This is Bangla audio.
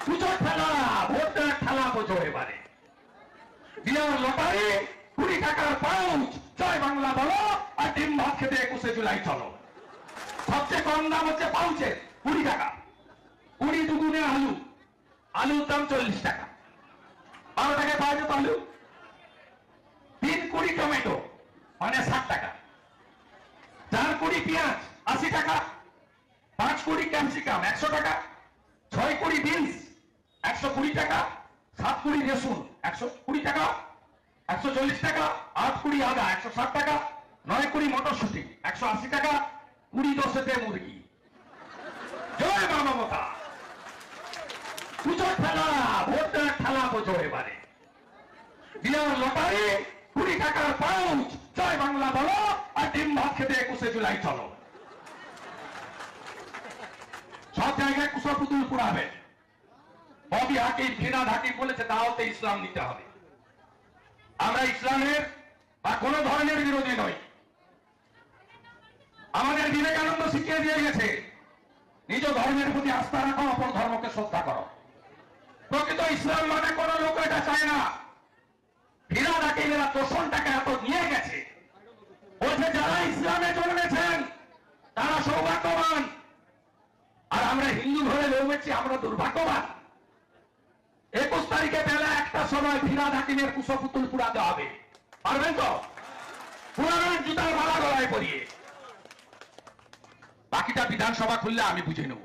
পুজো ঠেলা, ভোটের ঠেলা বোঝো এবারে। বিয়ার লটারি, 20 টাকার পাউচ, জয় বাংলা বলো আর ডিম ভাত খেতে 21শে জুলাই চলো। সবচেয়ে কম দাম হচ্ছে পাউচের 20 টাকা। 20 দুগুণে আলু, আলুর দাম 40 টাকা। 12 টাকায় পাওয়া যেত আলু। 3 কুড়ি টমেটো মানে 60 টাকা। 4 কুড়ি পেঁয়াজ 80 টাকা। 5 কুড়ি ক্যাপসিকাম 100 টাকা। 6 কুড়ি বিনস 120 টাকা। 7 কুড়ি রসুন 120 টাকা 140 টাকা। 8 কুড়ি আদা 160 টাকা। 9 কুড়ি মটরশুঁটি 180 টাকা। 20 দশেতে মুরগি। জয় মা মমতা। পুজো ঠেলা, ভোটের ঠেলা বোঝো এবারে। বিয়ার লটারি, 20 টাকার পাউচ, জয় বাংলা বলো আর ডিম ভাত খেতে 21শে জুলাই চলো। সব জায়গায় কুশপুতুল পুরাবে। ববি হাকিম, ফিরাদ হাকিম বলেছে দাওয়াতে ইসলাম নিতে হবে। আমরা ইসলামের বা কোন ধরনের বিরোধী নই। আমাদের বিবেকানন্দ শিখিয়ে দিয়ে গেছে নিজ ধর্মের প্রতি আস্থা রাখো, অপর ধর্মকে শ্রদ্ধা করো। প্রকৃত ইসলাম মানে কোন লোক এটা চায় না। ফিরাদ হাকিমেরা তোষণটাকে এত নিয়ে গেছে, বলছে যারা ইসলামে জন্মেছেন তারা সৌভাগ্যবান, আর আমরা হিন্দু ধরে জন্মেছি আমরা দুর্ভাগ্যবান। 21 তারিখে বেলা 1টার সময় ফিরাদ হাকিমের কুশপুতুল পুরাতে হবে। পারবেন তো? পুরানোর জুতার মালা গলায় পরিয়ে। বাকিটা বিধানসভা খুললে আমি বুঝে নেব।